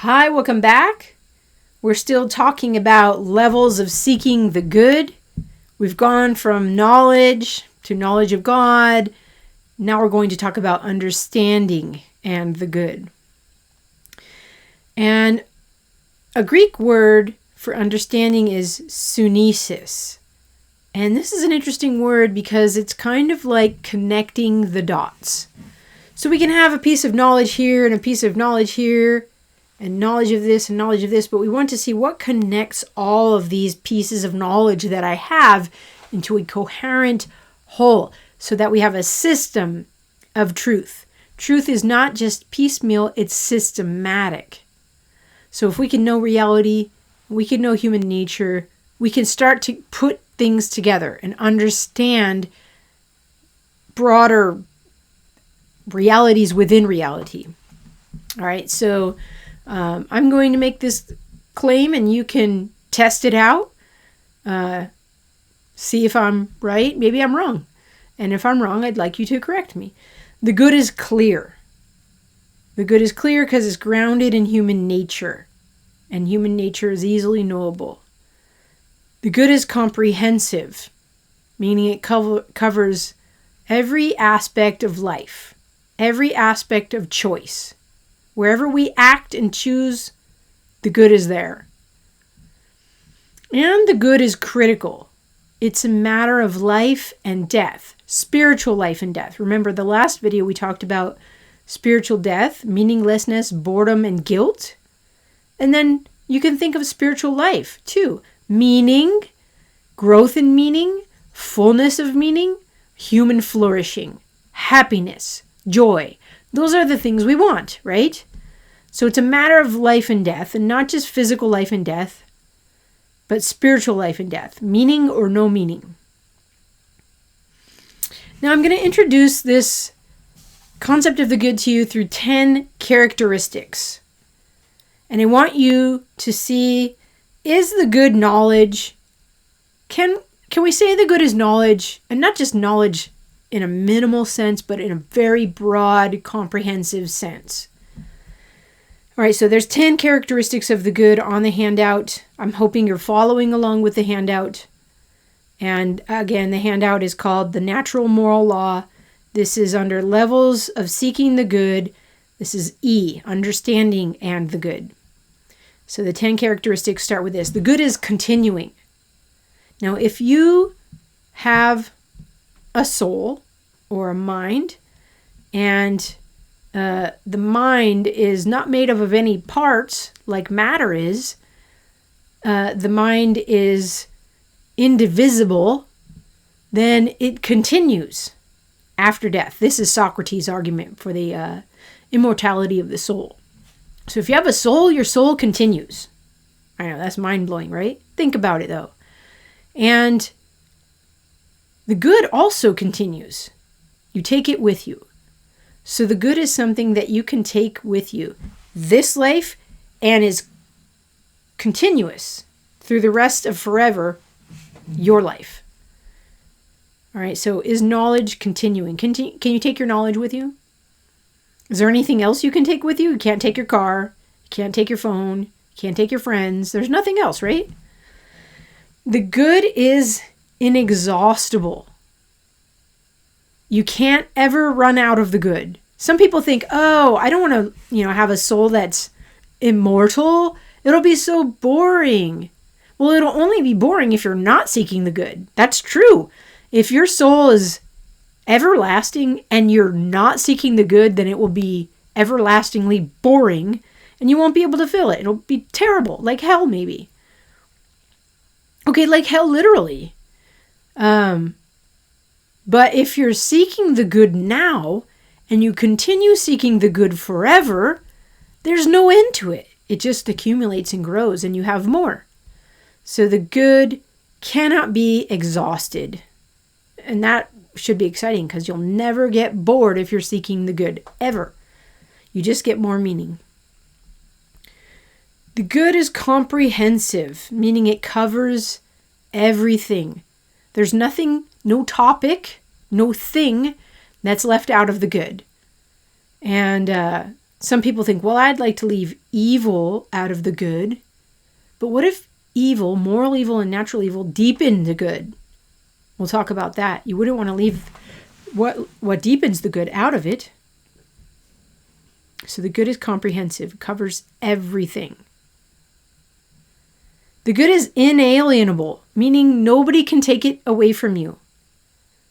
Hi, welcome back. We're still talking about levels of seeking the good. We've gone from knowledge to knowledge of God. Now we're going to talk about understanding and the good. And a Greek word for understanding is sunesis. And this is an interesting word because it's kind of like connecting the dots. So we can have a piece of knowledge here and a piece of knowledge here, and knowledge of this and knowledge of this, but we want to see what connects all of these pieces of knowledge that I have into a coherent whole so that we have a system of truth. Truth is not just piecemeal, it's systematic. So if we can know reality, we can know human nature, we can start to put things together and understand broader realities within reality. All right, so I'm going to make this claim and you can test it out. See if I'm right. Maybe I'm wrong. And if I'm wrong, I'd like you to correct me. The good is clear. The good is clear because it's grounded in human nature. And human nature is easily knowable. The good is comprehensive, meaning it covers every aspect of life, every aspect of choice. Wherever we act and choose, the good is there. And the good is critical. It's a matter of life and death, spiritual life and death. Remember the last video we talked about spiritual death, meaninglessness, boredom, and guilt. And then you can think of spiritual life too. Meaning, growth in meaning, fullness of meaning, human flourishing, happiness, joy. Those are the things we want, right? So it's a matter of life and death, and not just physical life and death, but spiritual life and death, meaning or no meaning. Now I'm going to introduce this concept of the good to you through 10 characteristics. And I want you to see, is the good knowledge? Can we say the good is knowledge, and not just knowledge in a minimal sense, but in a very broad, comprehensive sense? All right, so there's 10 characteristics of the good on the handout. I'm hoping you're following along with the handout. And again, the handout is called The Natural Moral Law. This is under Levels of Seeking the Good. This is E, Understanding and the Good. So the 10 characteristics start with this. The good is continuing. Now, if you have a soul or a mind, and the mind is not made up of any parts like matter is, the mind is indivisible, then it continues after death. This is Socrates' argument for the immortality of the soul. So if you have a soul, your soul continues. I know, that's mind-blowing, right? Think about it, though. And the good also continues. You take it with you. So the good is something that you can take with you this life and is continuous through the rest of forever, your life. All right, so is knowledge continuing? Can you take your knowledge with you? Is there anything else you can take with you? You can't take your car. You can't take your phone. You can't take your friends. There's nothing else, right? The good is inexhaustible. You can't ever run out of the good. Some people think, oh, I don't want to, have a soul that's immortal. It'll be so boring. Well, it'll only be boring if you're not seeking the good. That's true. If your soul is everlasting and you're not seeking the good, then it will be everlastingly boring and you won't be able to feel it. It'll be terrible, like hell maybe. Okay, like hell literally. But if you're seeking the good now and you continue seeking the good forever, there's no end to it. It just accumulates and grows and you have more. So the good cannot be exhausted. And that should be exciting because you'll never get bored if you're seeking the good, ever. You just get more meaning. The good is comprehensive, meaning it covers everything. There's nothing, no topic, no thing that's left out of the good. And some people think, well, I'd like to leave evil out of the good. But what if evil, moral evil and natural evil, deepen the good? We'll talk about that. You wouldn't want to leave what deepens the good out of it. So the good is comprehensive, it covers everything. The good is inalienable, meaning nobody can take it away from you.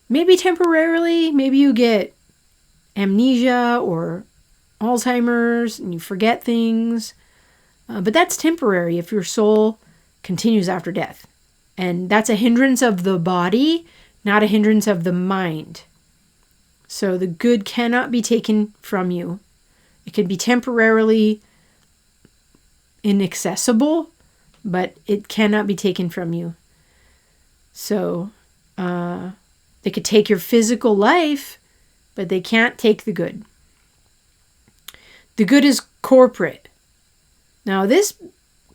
Maybe temporarily, maybe you get amnesia or Alzheimer's and you forget things. But that's temporary if your soul continues after death. And that's a hindrance of the body, not a hindrance of the mind. So the good cannot be taken from you. It can be temporarily inaccessible, but it cannot be taken from you. So they could take your physical life, but they can't take the good. The good is corporate. Now this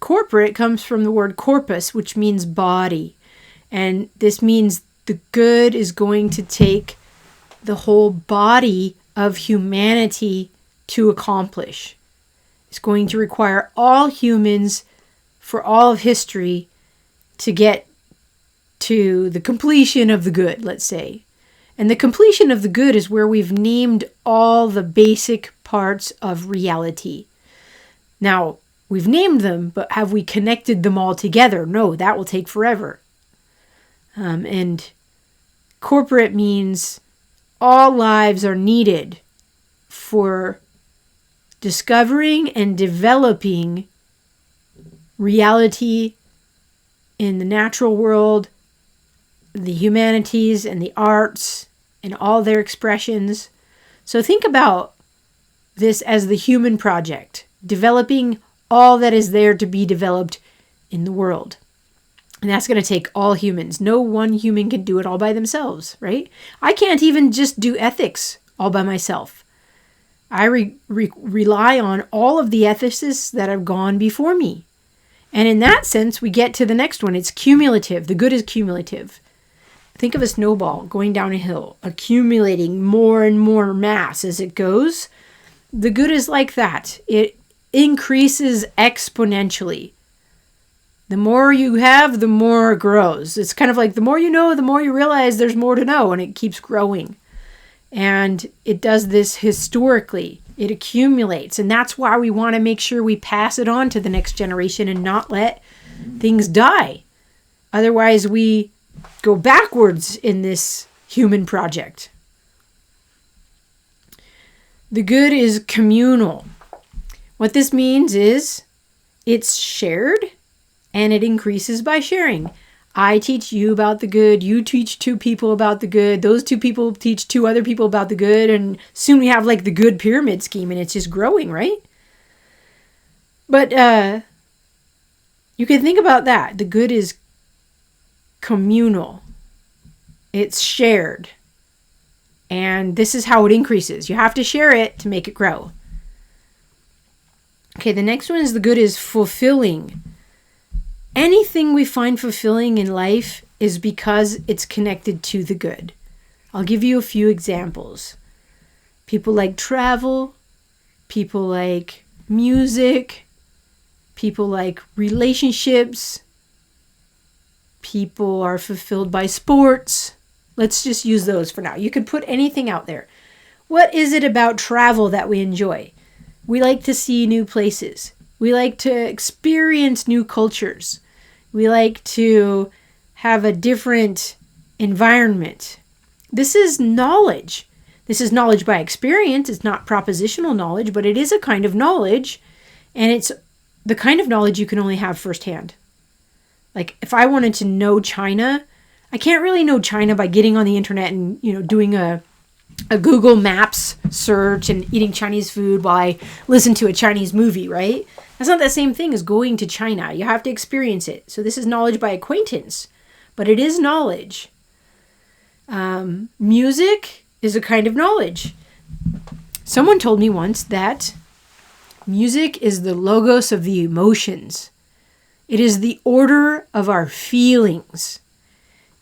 corporate comes from the word corpus, which means body. And this means the good is going to take the whole body of humanity to accomplish. It's going to require all humans for all of history to get to the completion of the good, let's say. And the completion of the good is where we've named all the basic parts of reality. Now, we've named them, but have we connected them all together? No, that will take forever. And corporate means all lives are needed for discovering and developing reality in the natural world, the humanities and the arts and all their expressions. So think about this as the human project, developing all that is there to be developed in the world. And that's going to take all humans. No one human can do it all by themselves, right? I can't even just do ethics all by myself. I rely on all of the ethicists that have gone before me. And in that sense, we get to the next one. It's cumulative. The good is cumulative. Think of a snowball going down a hill, accumulating more and more mass as it goes. The good is like that. It increases exponentially. The more you have, the more it grows. It's kind of like the more you know, the more you realize there's more to know, and it keeps growing. And it does this historically. It accumulates. And that's why we want to make sure we pass it on to the next generation and not let things die. Otherwise, we go backwards in this human project. The good is communal. What this means is it's shared and it increases by sharing. I teach you about the good. You teach two people about the good. Those two people teach two other people about the good. And soon we have like the good pyramid scheme and it's just growing, right? But you can think about that. The good is communal. It's shared. And this is how it increases. You have to share it to make it grow. Okay, the next one is the good is fulfilling. Anything we find fulfilling in life is because it's connected to the good. I'll give you a few examples. People like travel, people like music, people like relationships, people are fulfilled by sports. Let's just use those for now. You could put anything out there. What is it about travel that we enjoy? We like to see new places. We like to experience new cultures. We like to have a different environment. This is knowledge. This is knowledge by experience. It's not propositional knowledge, but it is a kind of knowledge. And it's the kind of knowledge you can only have firsthand. Like if I wanted to know China, I can't really know China by getting on the internet and, doing a Google Maps search and eating Chinese food while I listen to a Chinese movie, right? That's not the same thing as going to China. You have to experience it. So this is knowledge by acquaintance, but it is knowledge. Music is a kind of knowledge. Someone told me once that music is the logos of the emotions. It is the order of our feelings.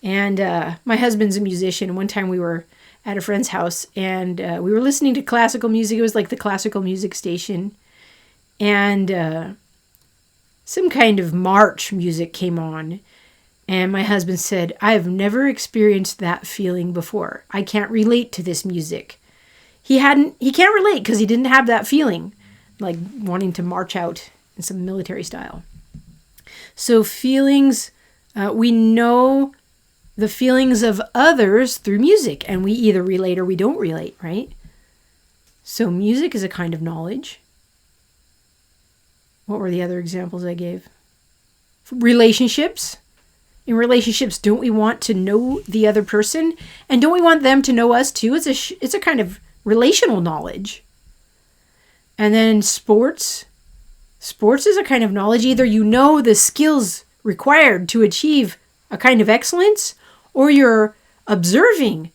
And my husband's a musician. One time we were at a friend's house, and we were listening to classical music. It was like the classical music station, and some kind of march music came on. And my husband said, I have never experienced that feeling before. I can't relate to this music. He can't relate because he didn't have that feeling, like wanting to march out in some military style. So feelings, we know the feelings of others through music, and we either relate or we don't relate, right? So music is a kind of knowledge. What were the other examples I gave? Relationships. In relationships, don't we want to know the other person? And don't we want them to know us too? It's a kind of relational knowledge. And then sports. Sports is a kind of knowledge. Either you know the skills required to achieve a kind of excellence, or you're observing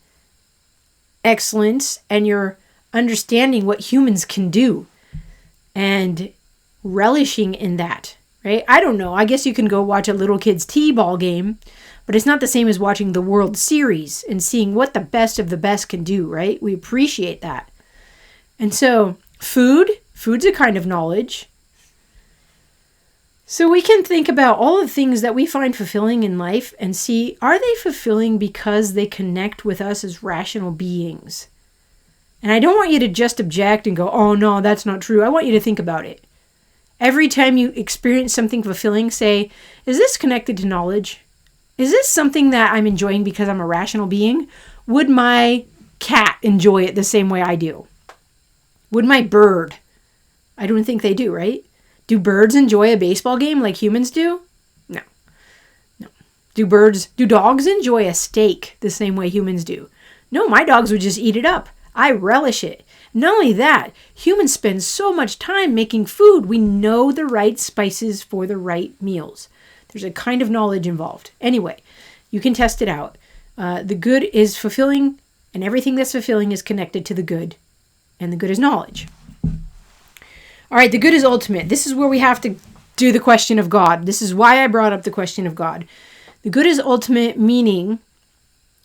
excellence and you're understanding what humans can do and relishing in that. Right? I don't know. I guess you can go watch a little kid's t-ball game, but it's not the same as watching the World Series and seeing what the best of the best can do, right? We appreciate that. And so food's a kind of knowledge. So we can think about all the things that we find fulfilling in life and see, are they fulfilling because they connect with us as rational beings? And I don't want you to just object and go, oh no, that's not true. I want you to think about it. Every time you experience something fulfilling, say, is this connected to knowledge? Is this something that I'm enjoying because I'm a rational being? Would my cat enjoy it the same way I do? Would my bird? I don't think they do, right? Do birds enjoy a baseball game like humans do? No. Do dogs enjoy a steak the same way humans do? No, my dogs would just eat it up. I relish it. Not only that, humans spend so much time making food. We know the right spices for the right meals. There's a kind of knowledge involved. Anyway, you can test it out. The good is fulfilling, and everything that's fulfilling is connected to the good. And the good is knowledge. All right, the good is ultimate. This is where we have to do the question of God. This is why I brought up the question of God. The good is ultimate, meaning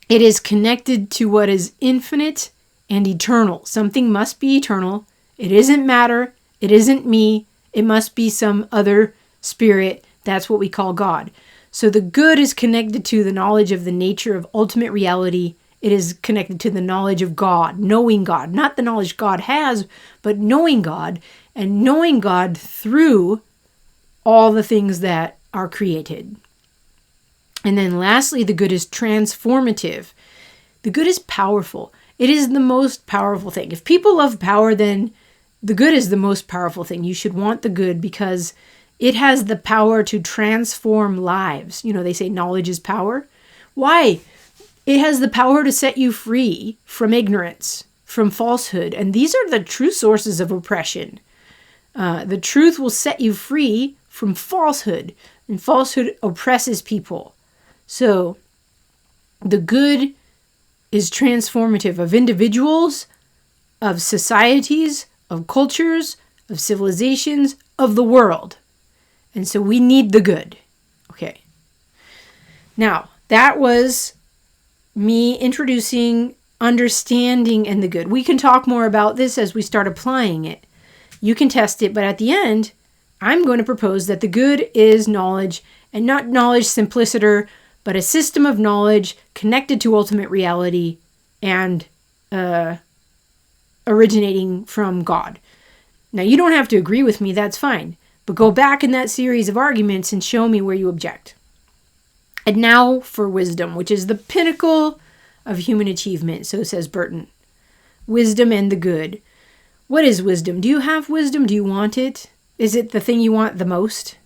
it is connected to what is infinite and eternal. Something must be eternal. It isn't matter. It isn't me. It must be some other spirit. That's what we call God. So the good is connected to the knowledge of the nature of ultimate reality. It is connected to the knowledge of God, knowing God. Not the knowledge God has, but knowing God, and knowing God through all the things that are created. And then lastly, the good is transformative. The good is powerful. It is the most powerful thing. If people love power, then the good is the most powerful thing. You should want the good because it has the power to transform lives. You know, they say knowledge is power. Why? It has the power to set you free from ignorance, from falsehood. And these are the true sources of oppression. The truth will set you free from falsehood. And falsehood oppresses people. So the good is transformative of individuals, of societies, of cultures, of civilizations, of the world. And so we need the good. Okay. Now, that was me introducing understanding and the good. We can talk more about this as we start applying it. You can test it, but at the end, I'm going to propose that the good is knowledge, and not knowledge simpliciter, but a system of knowledge connected to ultimate reality and originating from God. Now, you don't have to agree with me, that's fine. But go back in that series of arguments and show me where you object. And now for wisdom, which is the pinnacle of human achievement, so says Burton. Wisdom and the good. What is wisdom? Do you have wisdom? Do you want it? Is it the thing you want the most?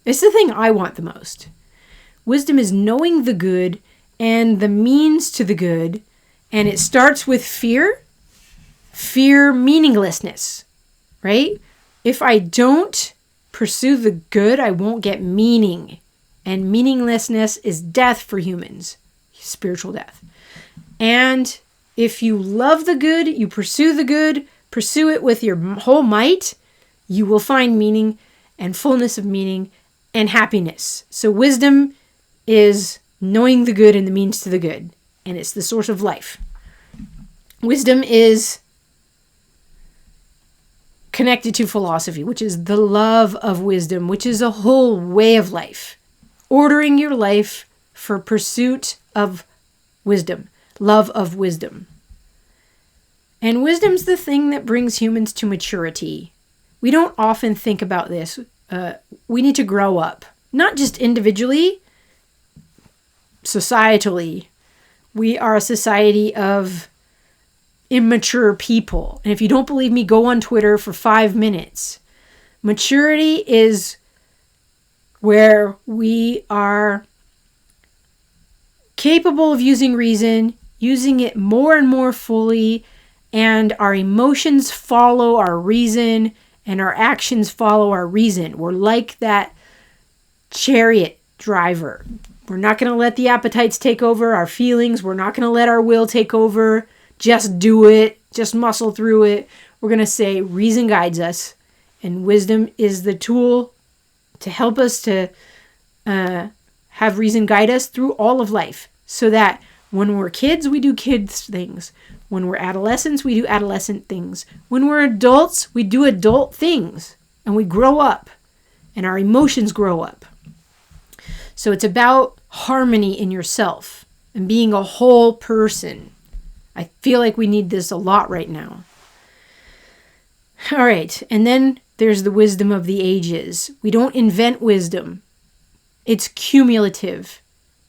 It's the thing I want the most. Wisdom is knowing the good and the means to the good, and it starts with fear. Fear meaninglessness, right? If I don't pursue the good, I won't get meaning. And meaninglessness is death for humans, spiritual death. And if you love the good, you pursue the good, pursue it with your whole might, you will find meaning and fullness of meaning and happiness. So wisdom is knowing the good and the means to the good. And it's the source of life. Wisdom is connected to philosophy, which is the love of wisdom, which is a whole way of life. Ordering your life for pursuit of wisdom, love of wisdom. And wisdom's the thing that brings humans to maturity. We don't often think about this. We need to grow up, not just individually, societally. We are a society of immature people. And if you don't believe me, go on Twitter for 5 minutes. Maturity is where we are capable of using reason, using it more and more fully, and our emotions follow our reason, and our actions follow our reason. We're like that chariot driver. We're not going to let the appetites take over our feelings. We're not going to let our will take over. Just do it. Just muscle through it. We're going to say reason guides us, and wisdom is the tool to help us to have reason guide us through all of life, so that when we're kids, we do kids things. When we're adolescents, we do adolescent things. When we're adults, we do adult things, and we grow up, and our emotions grow up. So it's about harmony in yourself and being a whole person. I feel like we need this a lot right now. All right, and then there's the wisdom of the ages. We don't invent wisdom. It's cumulative.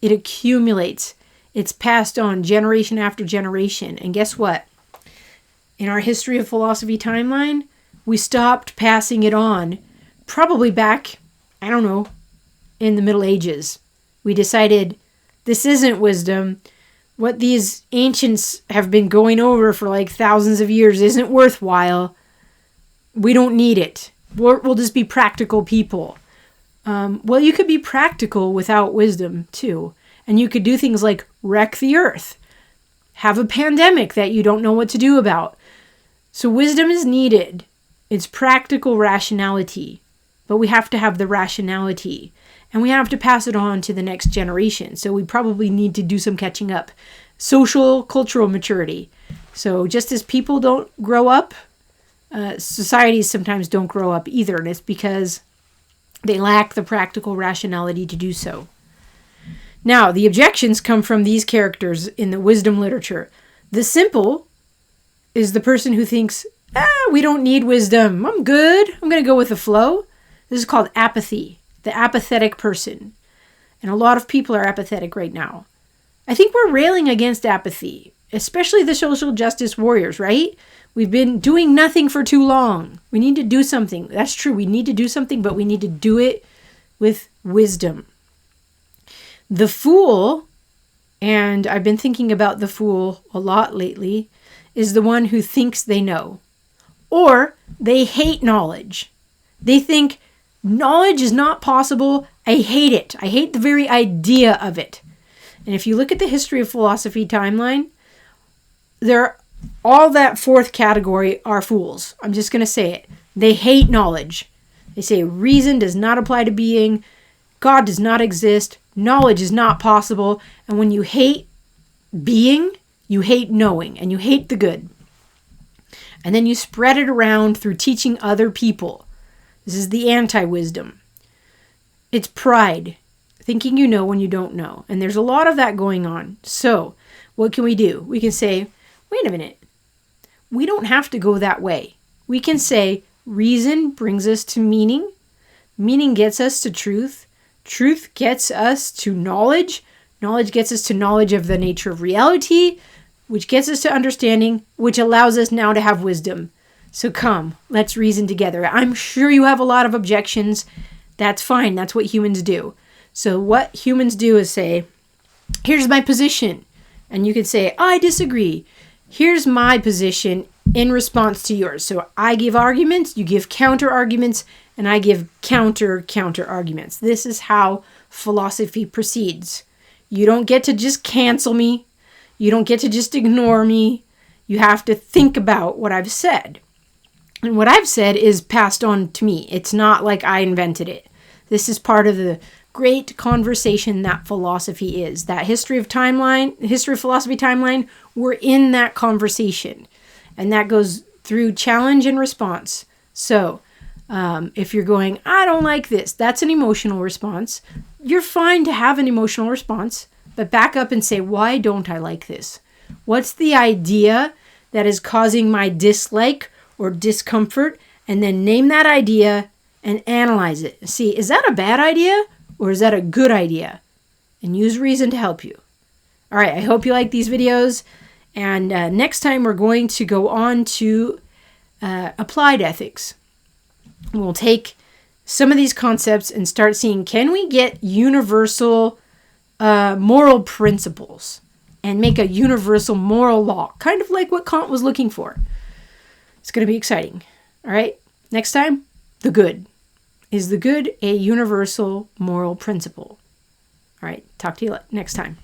It accumulates. It's passed on generation after generation. And guess what? In our history of philosophy timeline, we stopped passing it on probably back, I don't know, in the Middle Ages. We decided this isn't wisdom. What these ancients have been going over for like thousands of years isn't worthwhile. We don't need it. We'll just be practical people. Well, you could be practical without wisdom too. And you could do things like wreck the earth, have a pandemic that you don't know what to do about. So wisdom is needed. It's practical rationality, but we have to have the rationality, and we have to pass it on to the next generation. So we probably need to do some catching up. Social, cultural maturity. So just as people don't grow up, societies sometimes don't grow up either, and it's because they lack the practical rationality to do so. Now, the objections come from these characters in the wisdom literature. The simple is the person who thinks, we don't need wisdom. I'm good. I'm going to go with the flow. This is called apathy, the apathetic person. And a lot of people are apathetic right now. I think we're railing against apathy, especially the social justice warriors, right? We've been doing nothing for too long. We need to do something. That's true. We need to do something, but we need to do it with wisdom. The fool, and I've been thinking about the fool a lot lately, is the one who thinks they know. Or they hate knowledge. They think knowledge is not possible. I hate it. I hate the very idea of it. And if you look at the history of philosophy timeline, all that fourth category are fools. I'm just going to say it. They hate knowledge. They say reason does not apply to being. God does not exist. Knowledge is not possible. And when you hate being, you hate knowing, and you hate the good. And then you spread it around through teaching other people. This is the anti-wisdom. It's pride, thinking you know when you don't know. And there's a lot of that going on. So what can we do? We can say, wait a minute. We don't have to go that way. We can say reason brings us to meaning. Meaning gets us to truth. Truth gets us to knowledge. Knowledge gets us to knowledge of the nature of reality, which gets us to understanding, which allows us now to have wisdom. So come, let's reason together. I'm sure you have a lot of objections. That's fine. That's what humans do. So what humans do is say, here's my position. And you can say, I disagree. Here's my position in response to yours. So I give arguments, you give counter arguments, and I give counter arguments. This is how philosophy proceeds. You don't get to just cancel me. You don't get to just ignore me. You have to think about what I've said. And what I've said is passed on to me. It's not like I invented it. This is part of the great conversation that philosophy is. That history of philosophy timeline, we're in that conversation. And that goes through challenge and response. So if you're going, I don't like this, that's an emotional response. You're fine to have an emotional response, but back up and say, why don't I like this? What's the idea that is causing my dislike or discomfort? And then name that idea and analyze it. See, is that a bad idea or is that a good idea? And use reason to help you. All right, I hope you like these videos. And next time we're going to go on to applied ethics. We'll take some of these concepts and start seeing, can we get universal moral principles and make a universal moral law, kind of like what Kant was looking for. It's going to be exciting. All right, next time, the good. Is the good a universal moral principle? All right, talk to you next time.